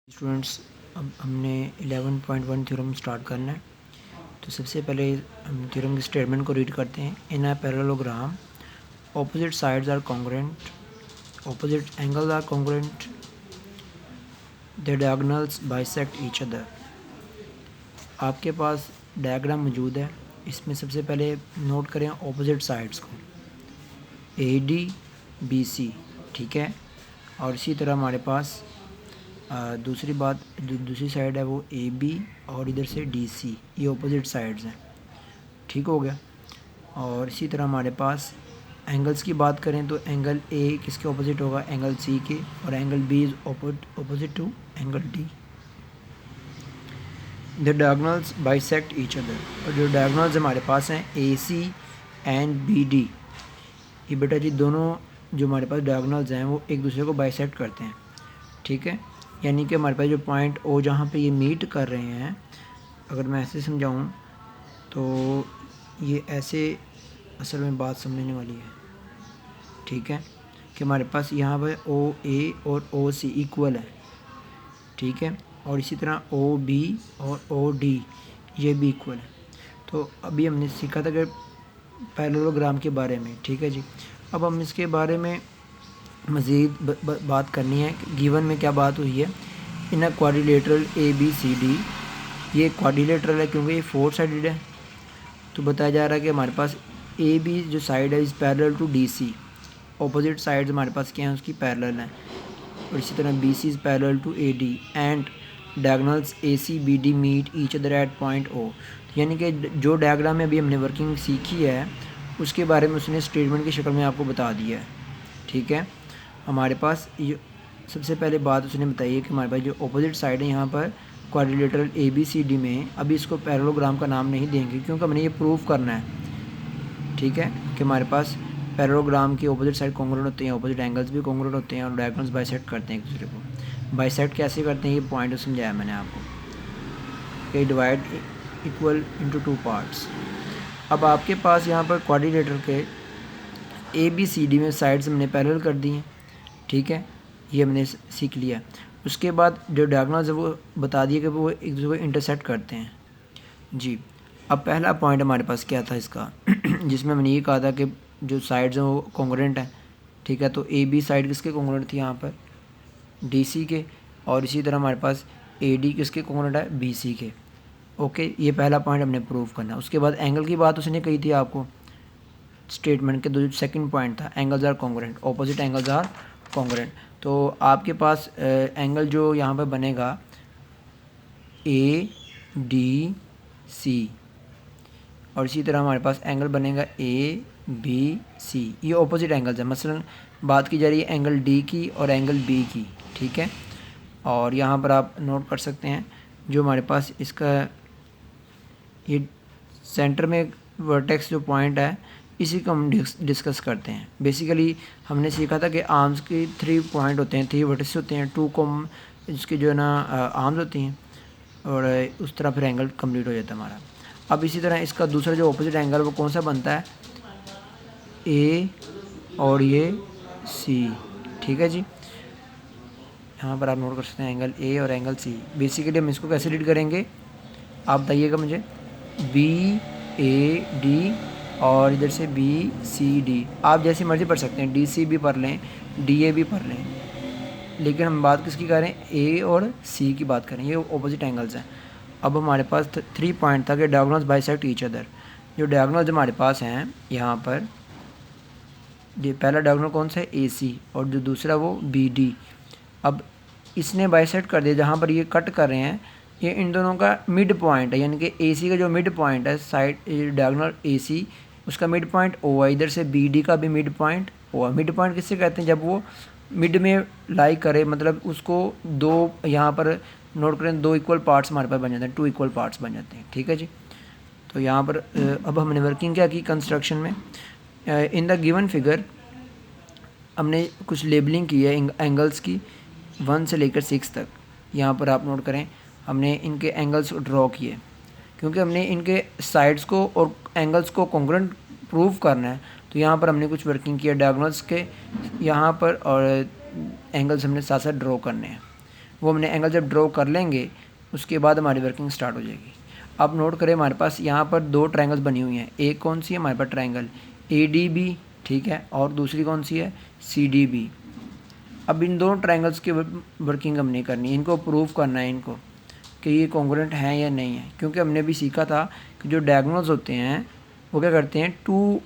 Students, अब हमने 11.1 theorem start करना है। तो सबसे पहले हम थ्योरम की स्टेटमेंट को रीड करते हैं। In a parallelogram opposite sides are congruent, opposite angles are congruent, the diagonals bisect each other. आपके पास डायग्राम मौजूद है। इसमें सबसे पहले नोट करें ऑपोजिट साइड्स को, ए डी बी सी, ठीक है। और इसी तरह हमारे पास दूसरी बात जो दूसरी साइड है वो ए बी और इधर से डी सी, ये ऑपोजिट साइड्स हैं, ठीक हो गया। और इसी तरह हमारे पास एंगल्स की बात करें तो एंगल ए किसके ऑपोजिट होगा, एंगल सी के, और angle B is opposite to angle D. The diagonals bisect each other, और जो डायगोनल्स हमारे पास हैं A C and B D, ये बेटा जी दोनों जो हमारे पास डायगोनल्स हैं वो एक दूसरे को बाइसेक्ट करते हैं, ठीक है। यानी कि हमारे पास जो पॉइंट ओ जहाँ पे ये मीट कर रहे हैं, अगर मैं ऐसे समझाऊँ तो ये ऐसे असल में बात समझने वाली है, ठीक है, कि हमारे पास यहाँ पर ओ ए और ओ सी इक्वल है, ठीक है। और इसी तरह ओ बी और ओ डी ये भी इक्वल है। तो अभी हमने सीखा था कि पैरेललोग्राम के बारे में, ठीक है जी। अब हम इसके बारे में मज़ीद बात करनी है कि गिवन में क्या बात हुई है। In a quadrilateral A B C D, ये क्वाड्रिलेटरल है क्योंकि ये 4 साइडेड है। तो बताया जा रहा है कि हमारे पास ए बी जो साइड है is parallel to D C, opposite sides हमारे पास क्या हैं उसकी पैरेलल हैं। और इसी तरह B C is parallel to A D and diagonals A C B D meet each other at point O. यानी कि जो डायग्राम में अभी हमने वर्किंग सीखी है उसके बारे में उसने स्टेटमेंट की शक्ल में आपको बता दिया है, ठीक है। हमारे पास ये सबसे पहले बात उसने बताई है कि हमारे पास जो ऑपोजिट साइड है यहाँ पर quadrilateral A B C D में, अभी इसको पैरेललोग्राम का नाम नहीं देंगे क्योंकि हमने ये प्रूव करना है, ठीक है, कि हमारे पास पैरेललोग्राम की ऑपोजिट साइड कॉन्ग्रुएंट होते हैं, ऑपोजिट एंगल्स भी कॉन्ग्रुएंट होते हैं और डायगोनल्स बाइसेक्ट करते हैं एक दूसरे को। बाइसेक्ट कैसे करते हैं ये पॉइंट समझाया मैंने आपको, कि डिवाइड इक्वल इनटू 2 पार्ट्स। अब आपके पास यहाँ पर क्वाड्रिलेटर के ए बी सी डी में साइड्स हमने पैरेलल कर दी हैं, ठीक है, ये हमने सीख लिया। उसके बाद जो डायगोनल्स है वो बता दिए कि वो एक दूसरे को इंटरसेक्ट करते हैं जी। अब पहला पॉइंट हमारे पास क्या था इसका जिसमें हमने ये कहा था कि जो साइड्स हैं वो कॉन्ग्रुएंट हैं, ठीक है। तो ए बी साइड किसके कॉन्ग्रुएंट थी यहाँ पर, डी सी के, और इसी तरह हमारे पास ए डी किसके कॉन्ग्रुएंट है, बी सी के। ओके, ये पहला पॉइंट हमने प्रूव करना। उसके बाद एंगल की बात उसने कही थी आपको स्टेटमेंट के, जो सेकंड पॉइंट था angles are congruent, opposite angles are congruent. तो आपके पास एंगल जो यहाँ पर बनेगा ए डी सी, और इसी तरह हमारे पास एंगल बनेगा ए बी सी, ये ऑपोजिट एंगल्स है। मसलन बात की जा रही है एंगल डी की और एंगल बी की, ठीक है। और यहाँ पर आप नोट कर सकते हैं जो हमारे पास इसका ये सेंटर में वर्टेक्स जो पॉइंट है इसी को हम डिस्कस करते हैं। बेसिकली हमने सीखा था कि आर्म्स की 3 पॉइंट होते हैं, 3 वर्टिस होते हैं, 2 को इसके जो है ना आर्म्स होती हैं, और उस तरह फिर एंगल कंप्लीट हो जाता है हमारा। अब इसी तरह इसका दूसरा जो ऑपोजिट एंगल वो कौन सा बनता है, ए और ये सी, ठीक है जी। यहाँ पर आप नोट कर सकते हैं एंगल ए और एंगल सी। बेसिकली हम इसको कैसे रीड करेंगे आप बताइएगा मुझे, बी ए डी और इधर से बी सी डी, आप जैसी मर्ज़ी पढ़ सकते हैं, डी सी भी पढ़ लें, डी ए भी पढ़ लें, लेकिन हम बात किसकी कर रहे हैं, ए और सी की बात करें, ये ऑपोजिट एंगल्स हैं। अब हमारे पास 3 पॉइंट था कि डायगोनल्स बाइसेक्ट ईच अदर। जो डायगोनल्स हमारे पास हैं यहाँ पर, ये पहला डायगोनल कौन सा है, ए सी, और जो दूसरा वो बी डी। अब इसने बाइसेक्ट कर दिया, जहाँ पर ये कट कर रहे हैं ये इन दोनों का मिड पॉइंट है, यानी कि ए सी का जो मिड पॉइंट है साइड डायगोनल ए सी उसका मिड पॉइंट ओ है, इधर से बी डी का भी मिड पॉइंट ओ है। मिड पॉइंट किससे कहते हैं, जब वो मिड में लाई करे, मतलब उसको दो यहाँ पर नोट करें 2 इक्वल पार्ट्स हमारे पास बन जाते हैं, 2 इक्वल पार्ट्स बन जाते हैं, ठीक है जी। तो यहाँ पर अब हमने वर्किंग क्या की कंस्ट्रक्शन में, इन द गिवन फिगर हमने कुछ लेबलिंग की है एंगल्स की 1 से लेकर 6 तक। यहाँ पर आप नोट करें हमने इनके एंगल्स ड्रॉ किए क्योंकि हमने इनके साइड्स को और एंगल्स को कॉन्ग्रुएंट प्रूव करना है। तो यहाँ पर हमने कुछ वर्किंग किया डायगोनल्स के यहाँ पर, और एंगल्स हमने साथ साथ ड्रॉ करने हैं। वो हमने एंगल जब ड्रॉ कर लेंगे उसके बाद हमारी वर्किंग स्टार्ट हो जाएगी। अब नोट करें हमारे पास यहाँ पर दो ट्रायंगल्स बनी हुई हैं। एक कौन सी है हमारे पास ट्रायंगल ADB, ठीक है, और दूसरी कौन सी है CDB। अब इन दोनों ट्रायंगल्स की वर्किंग हमने करनी है, इनको प्रूव करना है इनको कि ये कॉन्ग्रुएंट हैं या नहीं है। क्योंकि हमने भी सीखा था कि जो डायगोनल्स होते हैं वो क्या करते हैं, टू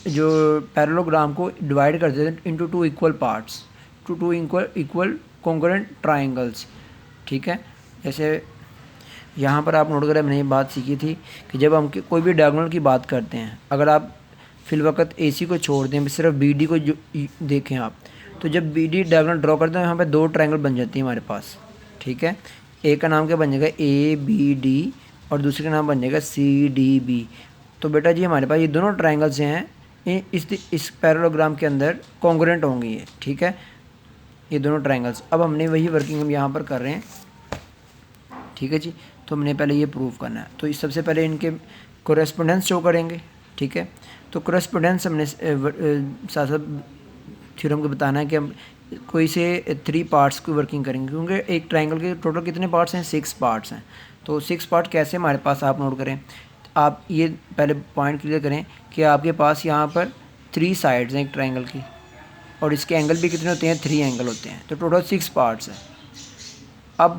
जो पैरेललोग्राम को डिवाइड कर देते हैं into two equal parts, two equal congruent triangles, ठीक है। जैसे यहाँ पर आप नोट करें, हमने ये बात सीखी थी कि जब हम कोई भी डायगोनल की बात करते हैं, अगर आप फिलवक़्त AC को छोड़ दें, सिर्फ BD को देखें आप, तो जब BD डायगोनल ड्रॉ करते हैं यहाँ पे दो ट्रायंगल बन जाती है हमारे पास, ठीक है। एक का नाम क्या बन जाएगा ABD और दूसरे का नाम बन जाएगा CDB। तो बेटा जी हमारे पास ये दोनों ट्रायंगल्स हैं, इस पैरेललोग्राम के अंदर कॉन्ग्रुएंट होंगे ये, ठीक है, ये दोनों ट्रायंगल्स। अब हमने वही वर्किंग हम यहाँ पर कर रहे हैं, ठीक है जी। तो हमने पहले ये प्रूव करना है, तो इस सबसे पहले इनके कोरेस्पोंडेंस शो करेंगे, ठीक है। तो कोरेस्पोंडेंस हमने साथ साथ थ्योरम को बताना है कि हम कोई से 3 पार्ट्स की वर्किंग करेंगे, क्योंकि एक ट्रायंगल के टोटल कितने पार्ट्स हैं, 6 पार्ट्स हैं। तो 6 पार्ट कैसे हमारे पास, आप नोट करें, आप ये पहले पॉइंट क्लियर करें कि आपके पास यहाँ पर 3 साइड्स हैं एक ट्रायंगल की, और इसके एंगल भी कितने होते हैं, 3 एंगल होते हैं, तो टोटल 6 पार्ट्स हैं। अब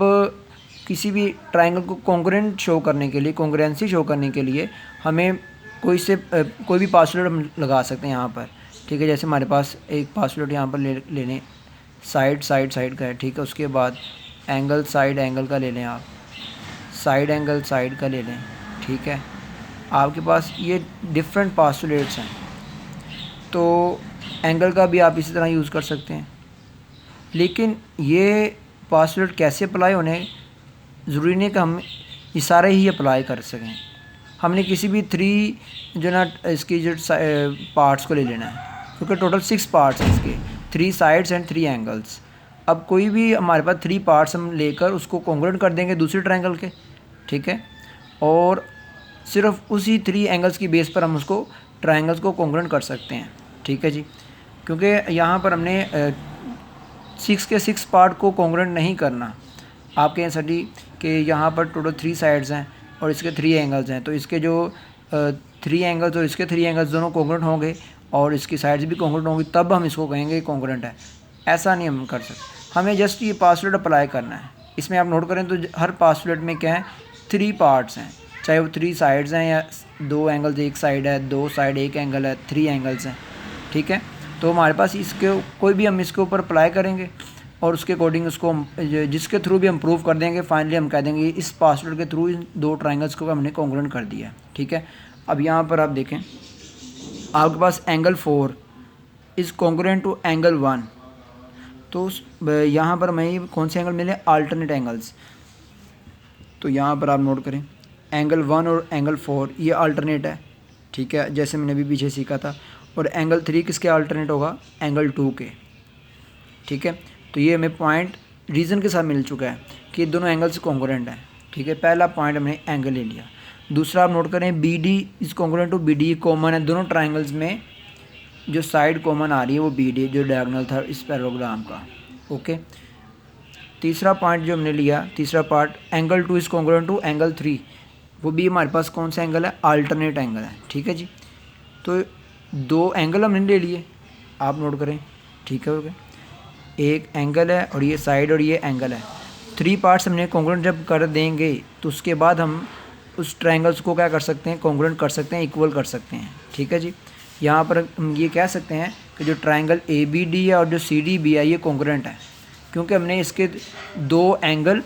किसी भी ट्रायंगल को कॉन्ग्रुएंट शो करने के लिए, कॉन्ग्रुएंसी शो करने के लिए हमें कोई भी पासवर्ड हम लगा सकते हैं यहाँ पर, ठीक है। जैसे हमारे पास एक पासवर्ड यहाँ पर ले लें, साइड का है, ठीक है। उसके बाद एंगल साइड एंगल का ले लें आप, साइड एंगल साइड का ले लें, ठीक है। आपके पास ये डिफरेंट पासवर्ड्स हैं, तो एंगल का भी आप इसी तरह यूज़ कर सकते हैं। लेकिन ये पासवर्ड कैसे अप्लाई होने, ज़रूरी नहीं कि हम ये सारे ही अप्लाई कर सकें। हमने किसी भी 3 जो ना इसकी जो पार्ट्स को ले लेना है, क्योंकि टोटल 6 पार्ट्स हैं इसके, 3 साइड्स एंड 3 एंगल्स। अब कोई भी हमारे पास 3 पार्ट्स हम लेकर उसको कॉन्ग्रुएंट कर देंगे दूसरे ट्रायंगल के, ठीक है, और सिर्फ उसी 3 एंगल्स की बेस पर हम उसको ट्रायंगल्स को कॉन्ग्रुएंट कर सकते हैं, ठीक है जी। क्योंकि यहाँ पर हमने 6 के 6 पार्ट को कॉन्ग्रुएंट नहीं करना। आप कहें सटी कि यहाँ पर टोटल 3 साइड्स हैं और इसके 3 एंगल्स हैं, तो इसके जो 3 एंगल्स और इसके 3 एंगल्स दोनों कॉन्ग्रुएंट होंगे और इसकी साइड्स भी कॉन्ग्रुएंट होंगी, तब हम इसको कहेंगे कॉन्ग्रुएंट है। ऐसा नहीं हम कर सकते, हमें जस्ट ये पासवर्ड अप्लाई करना है। इसमें आप नोट करें तो हर पासवर्ड में क्या है, 3 पार्ट्स हैं, चाहे वो 3 साइड्स हैं या 2 एंगल्स एक साइड है, 2 साइड एक एंगल है, 3 एंगल्स हैं, ठीक है। तो हमारे पास इसके कोई भी हम इसके ऊपर अप्लाई करेंगे और उसके अकॉर्डिंग उसको जिसके थ्रू भी हम प्रूव कर देंगे, फाइनली हम कह देंगे इस पासवर्ड के थ्रू इन 2 ट्रायंगल्स को हमने कॉन्ग्रुएंट कर दिया, ठीक है। अब यहाँ पर आप देखें, आपके पास angle 4 is congruent to angle 1, तो यहाँ पर हमें कौन से एंगल मिले, अल्टरनेट एंगल्स। तो यहाँ पर आप नोट करें, एंगल 1 और एंगल 4 ये अल्टरनेट है, ठीक है, जैसे मैंने अभी पीछे सीखा था। और एंगल 3 किसके अल्टरनेट होगा, एंगल 2 के, ठीक है। तो ये हमें पॉइंट रीज़न के साथ मिल चुका है कि दोनों एंगल्स कॉन्ग्रुएंट हैं, ठीक है। पहला पॉइंट हमने एंगल ले लिया। दूसरा आप नोट करें, BD is congruent to BD, common है दोनों ट्रायंगल्स में, जो साइड कॉमन आ रही है वो BD जो डायगोनल था इस पैरेललोग्राम का, ओके। तीसरा पॉइंट जो हमने लिया, तीसरा part, angle 2 is congruent to angle 3, वो भी हमारे पास कौन सा एंगल है, अल्टरनेट एंगल है, ठीक है जी। तो 2 एंगल हमने ले लिए, आप नोट करें, ठीक है, ओके। एक एंगल है और ये साइड और ये एंगल है, 3 पार्ट्स हमने कॉन्ग्रुएंट जब कर देंगे तो उसके बाद हम उस ट्रायंगल्स को क्या कर सकते हैं, कॉन्ग्रुएंट कर सकते हैं, इक्वल कर सकते हैं, ठीक है जी। यहाँ पर हम ये कह सकते हैं कि जो ट्रायंगल ABD है और जो CDB है ये कॉन्ग्रुएंट है, क्योंकि हमने इसके 2 एंगल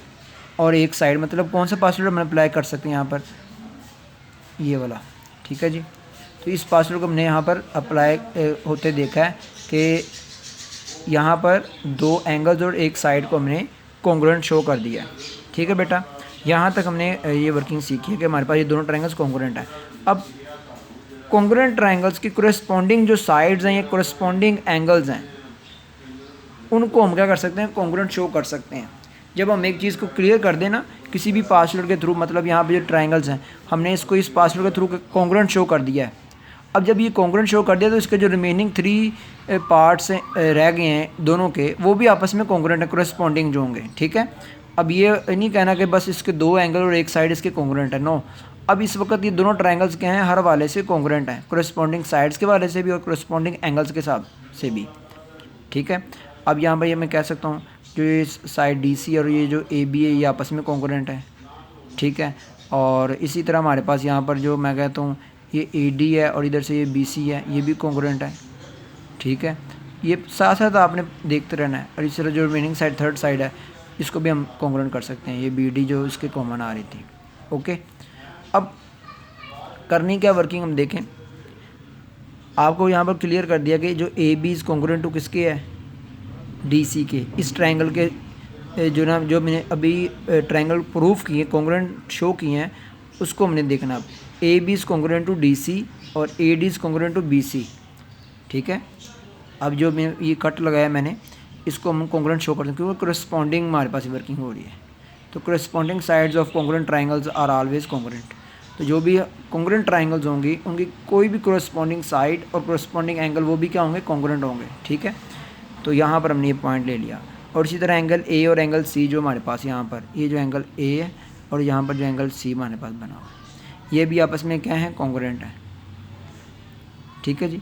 और एक साइड, मतलब कौन सा पासवर्ड हम अप्लाई कर सकते हैं यहाँ पर, ये वाला, ठीक है जी। तो इस पासवर्ड को हमने यहाँ पर अप्लाई होते देखा है कि यहाँ पर 2 एंगल्स और एक साइड को हमने कॉन्ग्रुएंट शो कर दिया है, ठीक है बेटा। यहाँ तक हमने ये वर्किंग सीखी है कि हमारे पास ये दोनों ट्रायंगल्स कॉन्ग्रुएंट है। अब कॉन्ग्रुएंट ट्रायंगल्स की कोरेस्पॉन्डिंग जो साइड्स हैं या कोरेस्पॉन्डिंग एंगल्स हैं, उनको हम क्या कर सकते हैं, कॉन्ग्रुएंट शो कर सकते हैं। जब हम एक चीज़ को क्लियर कर दें ना किसी भी पासवर्ड के थ्रू, मतलब यहाँ पे जो ट्रायंगल्स हैं हमने इसको इस पासवर्ड के थ्रू कॉन्ग्रुएंट शो कर दिया है, अब जब ये कॉन्ग्रुएंट शो कर दिया तो इसके जो रिमेनिंग 3 पार्ट्स रह गए हैं दोनों के, वो भी आपस में कॉन्ग्रुएंट है, कोरेस्पॉन्डिंग जो होंगे, ठीक है। अब ये नहीं कहना कि बस इसके 2 एंगल और एक साइड इसके कॉन्ग्रुएंट है, नो। अब इस वक्त ये दोनों ट्रायंगल्स के हैं, हर वाले से कॉन्ग्रुएंट हैं, कोरेस्पॉन्डिंग साइड्स के वाले से भी और कोरेस्पॉन्डिंग एंगल्स के हिसाब से भी, ठीक है। अब यहाँ पर ये मैं कह सकता हूँ जो ये साइड DC और ये जो AB है ये आपस में कॉन्ग्रुएंट है, ठीक है। और इसी तरह हमारे पास यहाँ पर जो मैं कहता हूँ ये AD है और इधर से ये BC है, ये भी कॉन्ग्रुएंट है, ठीक है। ये साथ साथ आपने देखते रहना है। और इस तरह जो रिमेनिंग साइड थर्ड साइड है इसको भी हम कॉन्ग्रुएंट कर सकते हैं, ये BD जो इसके कॉमन आ रही थी, ओके। अब करनी क्या वर्किंग हम देखें, आपको यहाँ पर क्लियर कर दिया कि जो AB इज़ कॉन्ग्रुएंट टू किसके है, DC के। इस ट्रायंगल के जो मैंने अभी ट्रायंगल प्रूफ किए, कॉन्ग्रुएंट शो किए हैं, उसको हमने देखना। अब AB is congruent to DC और AD is congruent to BC, ठीक है। अब जो मैं ये कट लगाया मैंने, इसको हम कॉन्ग्रुएंट शो करते हैं क्योंकि कोरेस्पॉन्डिंग हमारे पास वर्किंग हो रही है। तो corresponding sides of congruent triangles are always congruent. तो जो भी कॉन्ग्रुएंट ट्रायंगल्स होंगी उनकी कोई भी कोरेस्पॉन्डिंग साइड और कोरेस्पॉन्डिंग एंगल वो भी क्या होंगे, कॉन्ग्रुएंट होंगे, ठीक है। तो यहाँ पर हमने ये पॉइंट ले लिया। और इसी तरह एंगल A और एंगल C जो हमारे पास यहाँ पर, ये जो एंगल A है और यहाँ पर जो एंगल C हमारे पास बना हुआ है, ये भी आपस में क्या है, कॉन्ग्रुएंट है, ठीक है जी।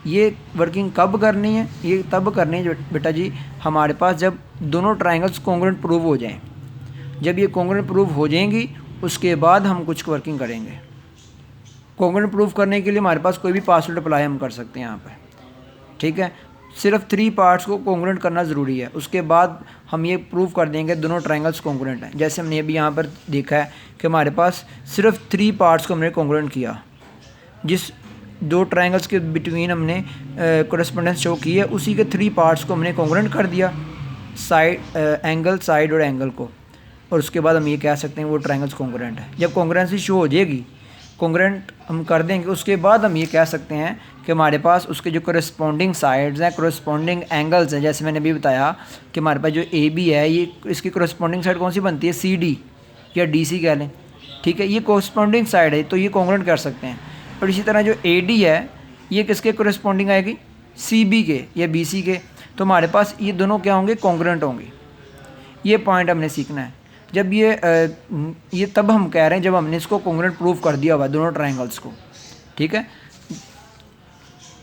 ये वर्किंग कब करनी है, ये तब करनी है बेटा जी हमारे पास जब दोनों ट्रायंगल्स कॉन्ग्रुएंट प्रूव हो जाएं। जब ये कॉन्ग्रुएंट प्रूव हो जाएंगी उसके बाद हम कुछ वर्किंग करेंगे। कॉन्ग्रुएंट प्रूव करने के लिए हमारे पास कोई भी पासवर्ड अप्लाई हम कर सकते हैं यहाँ पर, ठीक है। सिर्फ 3 पार्ट्स को कॉन्ग्रुएंट करना ज़रूरी है, उसके बाद हम ये प्रूव कर देंगे दोनों ट्रायंगल्स कॉन्ग्रुएंट हैं। जैसे हमने अभी यहाँ पर देखा है कि हमारे पास सिर्फ 3 पार्ट्स को हमने कॉन्ग्रुएंट किया, जिस 2 ट्रायंगल्स के बिटवीन हमने कोरेस्पोंडेंस शो की है उसी के 3 पार्ट्स को हमने कॉन्ग्रुएंट कर दिया, साइड एंगल, साइड और एंगल को। और उसके बाद हम ये कह सकते हैं वो ट्रायंगल्स कॉन्ग्रुएंट है। जब कॉन्ग्रुएंसी शो हो जाएगी, कॉन्ग्रुएंट हम कर देंगे, उसके बाद हम ये कह सकते हैं कि हमारे पास उसके जो कोरेस्पॉन्डिंग साइड्स हैं, कोरेस्पॉन्डिंग एंगल्स हैं। जैसे मैंने अभी बताया कि हमारे पास जो AB है ये इसकी कोरेस्पॉन्डिंग साइड कौन सी बनती है, CD या DC कह लें, ठीक है। ये कोरेस्पॉन्डिंग साइड है तो ये कॉन्ग्रुएंट कर सकते हैं। और इसी तरह जो AD है ये किसके कोरेस्पॉन्डिंग आएगी, CB के या BC के। तो हमारे पास ये दोनों क्या होंगे, कॉन्ग्रुएंट होंगे। ये पॉइंट हमने सीखना है। जब ये तब हम कह रहे हैं जब हमने इसको कॉन्ग्रुएंट प्रूव कर दिया हुआ दोनों ट्रायंगल्स को, ठीक है,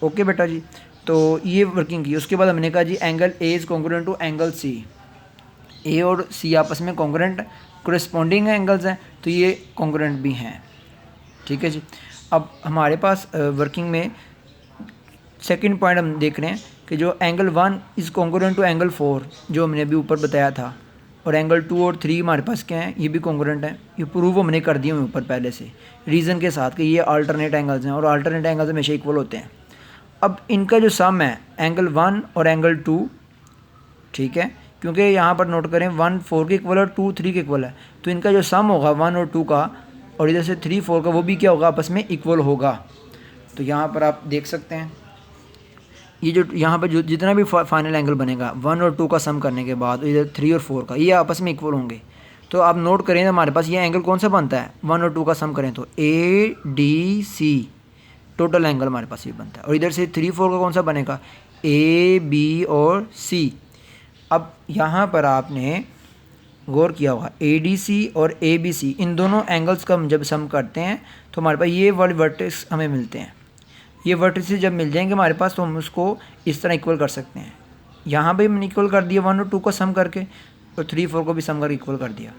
ओके बेटा जी। तो ये वर्किंग की। उसके बाद हमने कहा जी angle A is congruent to angle C। A और C आपस में कॉन्ग्रुएंट कोरेस्पॉन्डिंग एंगल्स हैं तो ये कॉन्ग्रुएंट भी हैं, ठीक है जी। अब हमारे पास वर्किंग में सेकंड पॉइंट हम देख रहे हैं कि जो angle 1 is congruent to angle 4 जो हमने अभी ऊपर बताया था, और एंगल 2 और 3 हमारे पास क्या हैं, ये भी कॉन्ग्रुएंट हैं। ये प्रूव हमने कर दिए ऊपर पहले से रीज़न के साथ कि ये अल्टरनेट एंगल्स हैं और अल्टरनेट एंगल्स हमेशा इक्वल होते हैं। अब इनका जो सम है एंगल 1 और एंगल 2, ठीक है, क्योंकि यहाँ पर नोट करें 1 4 के इक्वल और 2 3 के इक्वल है, तो इनका जो सम होगा 1 और 2 का और इधर से 3 4 का वो भी क्या होगा, आपस में इक्वल होगा। तो यहाँ पर आप देख सकते हैं ये जो यहाँ पर जो जितना भी फाइनल एंगल बनेगा 1 और 2 का सम करने के बाद इधर 3 और 4 का, ये आपस में इक्वल होंगे। तो आप नोट करें हमारे पास ये एंगल कौन सा बनता है, 1 और 2 का सम करें तो ADC टोटल एंगल हमारे पास ये बनता है। और इधर से 3 4 का कौन सा बनेगा, AB और C। अब यहाँ पर आपने गौर किया होगा ADC और ABC इन दोनों एंगल्स का हम जब सम करते हैं तो हमारे पास ये वाले वर्टेक्स हमें मिलते हैं। ये वर्टिसेस जब मिल जाएंगे हमारे पास तो हम उसको इस तरह इक्वल कर सकते हैं। यहाँ पे हमने इक्वल कर दिया 1 और 2 को सम करके और 3 4 को भी सम करके इक्वल कर दिया।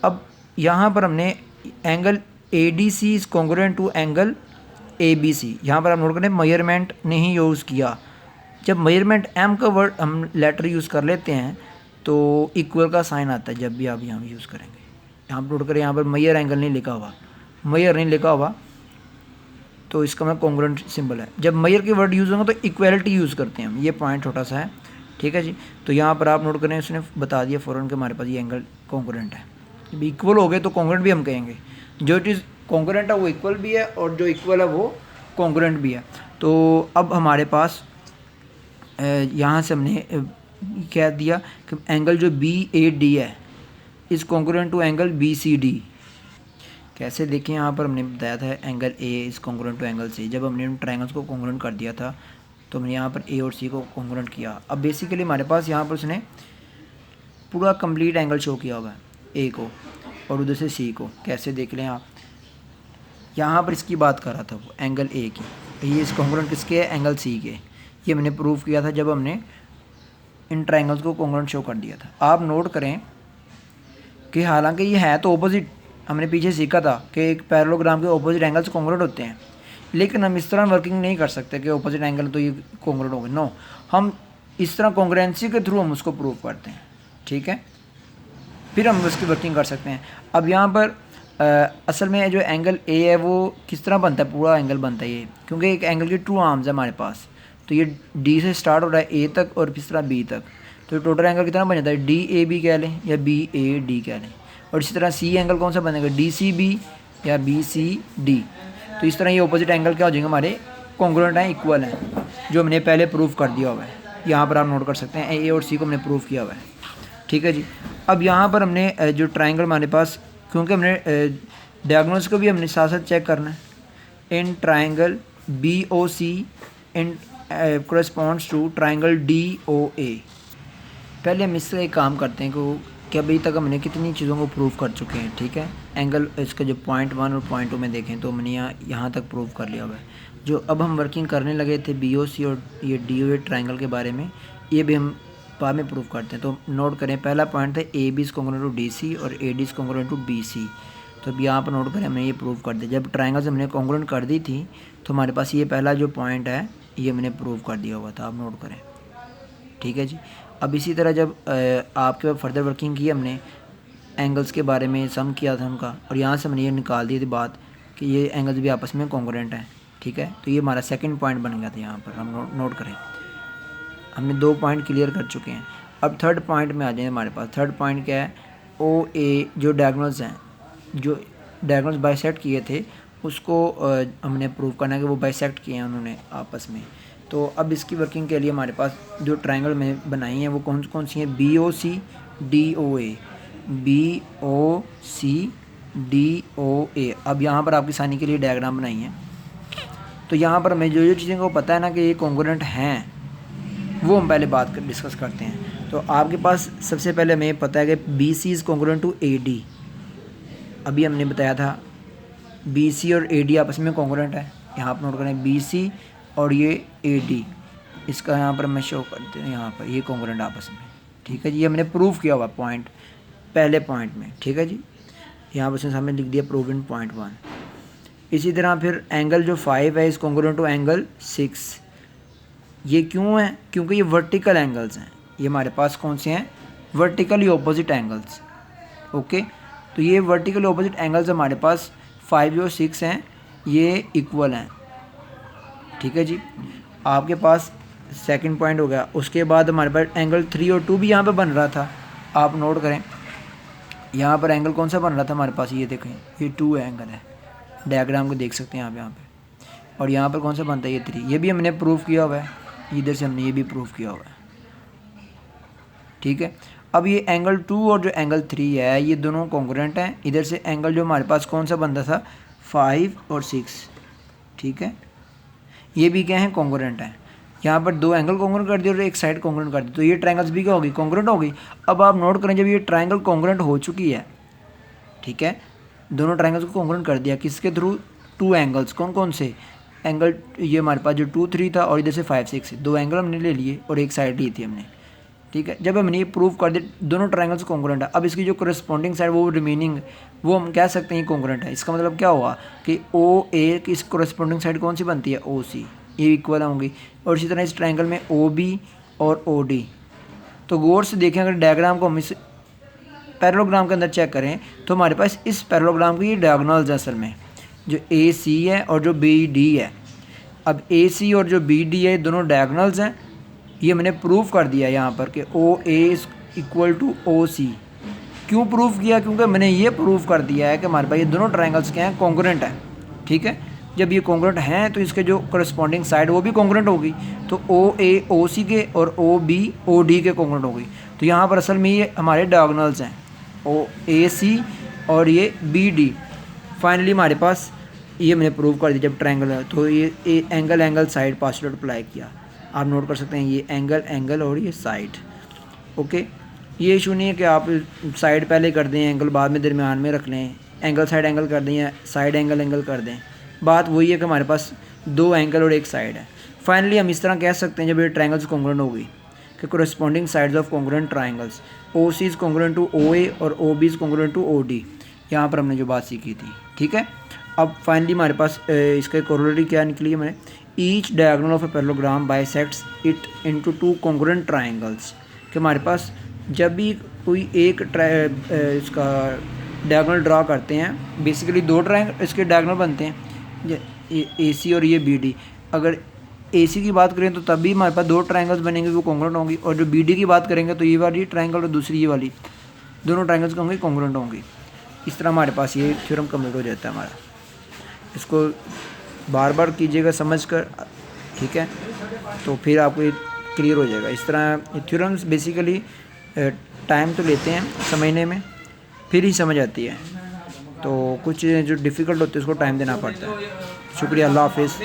अब यहाँ पर हमने angle ADC is congruent to angle ABC, यहाँ पर हम नोट करें मेजरमेंट नहीं यूज़ किया। जब मेजरमेंट M का वर्ड हम लेटर यूज़ कर लेते हैं तो इक्वल का साइन आता है जब भी आप यहाँ यूज़ करेंगे। यहाँ पर नोट करें यहाँ पर मेजर एंगल नहीं लिखा हुआ, मेजर नहीं लिखा हुआ तो इसका मतलब कॉन्ग्रुएंट सिंबल है। जब मेजर के वर्ड यूज़ होंगे तो इक्वलिटी यूज़ करते हैं हम, ये पॉइंट छोटा सा है, ठीक है जी। तो यहाँ पर आप नोट करें उसने बता दिया फ़ौरन कि हमारे पास ये एंगल कॉन्ग्रुएंट है। जब इक्वल हो गए तो कॉन्ग्रुएंट भी हम कहेंगे, जो चीज़ कॉन्ग्रुएंट है वो इक्वल भी है और जो इक्वल है वो कॉन्ग्रुएंट भी है। तो अब हमारे पास यहाँ से हमने कह दिया कि एंगल जो BAD है is congruent to angle BCD। कैसे देखें, यहाँ पर हमने बताया था angle A is congruent to angle C. जब हमने उन ट्रायंगल्स को कॉन्ग्रुएंट कर दिया था तो हमने यहाँ पर ए और सी को कॉन्ग्रुएंट किया। अब बेसिकली हमारे पास यहाँ पर उसने पूरा कंप्लीट एंगल शो किया हुआ है ए को और उधर से सी को। कैसे देख लें आप, यहाँ पर इसकी बात कर रहा था वो एंगल ए की, ये इस कॉन्ग्रुएंट किसके है, एंगल सी के। ये हमने प्रूव किया था जब हमने इन ट्रायंगल्स को कॉन्ग्रुएंट शो कर दिया था। आप नोट करें कि हालांकि ये है तो ऑपोजिट, हमने पीछे सीखा था कि एक पैरेललोग्राम के ऑपोजिट एंगल्स कॉन्ग्रुएंट होते हैं, लेकिन हम इस तरह वर्किंग नहीं कर सकते कि ऑपोजिट एंगल तो ये कॉन्ग्रुएंट होंगे। नो, हम इस तरह कॉन्ग्रुएंसी के थ्रू हम उसको प्रूव करते हैं, ठीक है, फिर हम उसकी वर्किंग कर सकते हैं। अब यहाँ पर असल में जो एंगल ए है वो किस तरह बनता है, पूरा एंगल बनता है ये, क्योंकि एक एंगल की 2 आर्म्स है हमारे पास, तो ये डी से स्टार्ट हो रहा है ए तक और इस तरह बी तक, तो टोटल एंगल कितना बन जाता है, डी ए बी कह लें या बी ए डी कह लें। और इसी तरह सी एंगल कौन सा बनेगा, डी सी बी या बी सी डी। तो इस तरह ये ऑपोजिट एंगल क्या हो जाएंगे, हमारे कॉन्ग्रुएंट हैं, इक्वल हैं, जो हमने पहले प्रूव कर दिया हुआ है। यहाँ पर आप नोट कर सकते हैं ए और सी को हमने प्रूव किया हुआ है, ठीक है जी। अब यहाँ पर हमने जो ट्राइंगल हमारे पास, क्योंकि हमने डायगोनल्स को भी हमने साथ साथ चेक करना है। In triangle B O C in corresponds to triangle D O A. पहले हम इससे एक काम करते हैं कि अभी तक हमने कितनी चीज़ों को प्रूव कर चुके हैं, ठीक है। एंगल इसका जो पॉइंट 1 और पॉइंट 2 में देखें तो हमने यहाँ तक प्रूव कर लिया हुआ है। जो अब हम वर्किंग करने लगे थे बी ओ सी और ये डी ओ ए ट्राइंगल के बारे में, ये भी हम बाद में प्रूव करते हैं। तो नोट करें, पहला पॉइंट था A B is congruent to D C और A D is congruent to B C. तो अब यहाँ पर नोट करें, हमने ये प्रूव कर दिया। जब ट्राइंगल्स हमने कॉन्ग्रुएंट कर दी थी तो हमारे पास ये पहला जो पॉइंट है ये हमने प्रूव कर दिया हुआ था, आप नोट करें, ठीक है जी। अब इसी तरह जब आपके बाद फर्दर वर्किंग की हमने एंगल्स के बारे में सम किया था उनका, और यहाँ से हमने ये निकाल दी थी बात कि ये एंगल्स भी आपस में कॉन्ग्रुएंट हैं, ठीक है। तो ये हमारा सेकंड पॉइंट बन गया था। यहाँ पर हम नोट करें, हमने 2 पॉइंट क्लियर कर चुके हैं। अब थर्ड पॉइंट में आ जाए हमारे पास। थर्ड पॉइंट क्या है, ओ ए जो डायगोनल्स हैं, जो डायगोनल्स बाइसेक्ट किए थे उसको हमने प्रूव करना है कि वो बाइसेक्ट किए हैं उन्होंने आपस में। तो अब इसकी वर्किंग के लिए हमारे पास जो ट्रायंगल में बनाई हैं वो कौन कौन सी हैं, B O C D O A, B O C D O A. अब यहाँ पर आपकी आसानी के लिए डायग्राम बनाई है। तो यहाँ पर हमें जो चीज़ें को पता है ना कि ये कॉन्ग्रुएंट हैं, वो हम पहले डिस्कस करते हैं। तो आपके पास सबसे पहले हमें पता है कि B C is congruent to A D. अभी हमने बताया था बी सी और ए डी आपस में कॉन्ग्रुएंट है। यहाँ पर नोट करें, बी सी और ये ए डी, इसका यहाँ पर मैं शो करते हैं, यहाँ पर ये कॉन्ग्रुएंट आपस में, ठीक है जी। ये हमने प्रूव किया हुआ पॉइंट, पहले पॉइंट में, ठीक है जी। यहाँ पर सामने लिख दिया प्रूव इन पॉइंट 1। इसी तरह फिर एंगल जो 5 है इस कॉन्ग्रुएंट टू एंगल 6। ये क्यों है, क्योंकि ये वर्टिकल एंगल्स हैं। ये हमारे पास कौन से हैं, वर्टिकली ऑपोजिट एंगल्स, ओके। तो ये वर्टिकली ऑपोजिट एंगल्स हमारे पास 5 और 6 हैं, ये इक्वल हैं, ठीक है जी। आपके पास सेकंड पॉइंट हो गया। उसके बाद हमारे पास एंगल 3 और 2 भी यहाँ पे बन रहा था। आप नोट करें, यहाँ पर एंगल कौन सा बन रहा था हमारे पास, ये देखें, ये 2 एंगल है, डायग्राम को देख सकते हैं आप यहाँ पे। और यहाँ पर कौन सा बनता है, ये 3। ये भी हमने प्रूव किया हुआ है, इधर से हमने ये भी प्रूव किया हुआ है, ठीक है। अब ये एंगल 2 और जो एंगल 3 है ये दोनों कॉन्ग्रुएंट हैं। इधर से एंगल जो हमारे पास कौन सा बनता था, 5 और 6, ठीक है, ये भी क्या है, कॉन्ग्रुएंट हैं। यहाँ पर 2 एंगल कॉन्ग्रुएंट कर दिए और एक साइड कॉन्ग्रुएंट कर दी, तो ये ट्रायंगल्स भी क्या होगी, कॉन्ग्रुएंट होगी। अब आप नोट करें, जब ये ट्रायंगल कॉन्ग्रुएंट हो चुकी है, ठीक है, दोनों ट्रायंगल्स को कॉन्ग्रुएंट कर दिया, किसके थ्रू, 2 एंगल्स, कौन कौन से एंगल, ये हमारे पास जो 2 3 था और इधर से 5 6, 2 एंगल हमने ले लिए और एक साइड ली थी हमने, ठीक है। जब हमने ये प्रूव कर दिया दोनों ट्रायंगल्स कॉन्ग्रुएंट है, अब इसकी जो करस्पॉन्डिंग साइड वो रिमेनिंग, वो हम कह सकते हैं कॉन्ग्रुएंट है। इसका मतलब क्या हुआ कि ओ ए की इस करस्पॉन्डिंग साइड कौन सी बनती है, ओ सी, ये इक्वल होंगी। और इसी तरह इस ट्रायंगल में ओ बी और ओ डी। तो गौर से देखें, अगर डायग्राम को हम इस पैरेललोग्राम के अंदर चेक करें तो हमारे पास इस पैरेललोग्राम की ये डायगोनल्स है असल में, जो ए सी है और जो बी डी है। अब ए सी और जो बी डी है दोनों डायगोनल्स हैं, ये मैंने प्रूव कर दिया यहाँ पर कि ओ ए इज इक्वल टू ओ सी। क्यों प्रूव किया, क्योंकि मैंने ये प्रूव कर दिया है कि हमारे पास ये दोनों ट्रायंगल्स क्या हैं, कॉन्ग्रुएंट हैं, ठीक है। जब ये कॉन्ग्रुएंट हैं तो इसके जो करस्पॉन्डिंग साइड वो भी कॉन्ग्रुएंट होगी, तो ओ ए ओ सी के और ओ बी ओ डी के कॉन्ग्रुएंट होगी। तो यहाँ पर असल में ये हमारे डायगोनल्स हैं, ओ ए सी और ये बी डी, फाइनली हमारे पास ये मैंने प्रूव कर दिया जब ट्रायंगल है तो ये एंगल साइड पास्टुलेट अप्लाई किया। आप नोट कर सकते हैं ये एंगल और ये साइड। ओके, ये इशू नहीं है कि आप साइड पहले कर दें एंगल बाद में दरमियान में रख लें, एंगल साइड एंगल कर दें या साइड एंगल कर दें। बात वही है कि हमारे पास 2 एंगल और 1 साइड है। फाइनली हम इस तरह कह सकते हैं जब ये ट्रायंगल्स कॉन्ग्रुएंट होगी कि corresponding sides of congruent triangles OC is congruent to OA और OB is congruent to OD। यहाँ पर हमने जो बात सीखी थी, ठीक है। अब फाइनली हमारे पास इसका कोरोलरी क्या निकली है, मैंने each diagonal of a parallelogram bisects it into 2 congruent triangles. कि हमारे पास जब भी कोई एक इसका डायगोनल ड्रा करते हैं, बेसिकली 2 ट्रायंगल इसके डायगोनल बनते हैं, AC और ये BD। अगर AC की बात करें तो तब भी हमारे पास 2 ट्रायंगल्स बनेंगे, वो कॉन्ग्रुएंट होंगी। और जो BD की बात करेंगे तो ये वाली ट्रायंगल और दूसरी ये वाली, दोनों ट्रायंगल्स होंगे कॉन्ग्रुएंट होंगी। इस तरह हमारे पास ये थ्योरम कंप्लीट हो जाता है हमारा। इसको बार बार कीजिएगा समझ कर, ठीक है, तो फिर आपको ये क्लियर हो जाएगा। इस तरह थ्योरम्स बेसिकली टाइम तो लेते हैं समझने में, फिर ही समझ आती है। तो कुछ जो डिफ़िकल्ट होती है उसको टाइम देना पड़ता है। शुक्रिया, अल्लाह हाफिज़।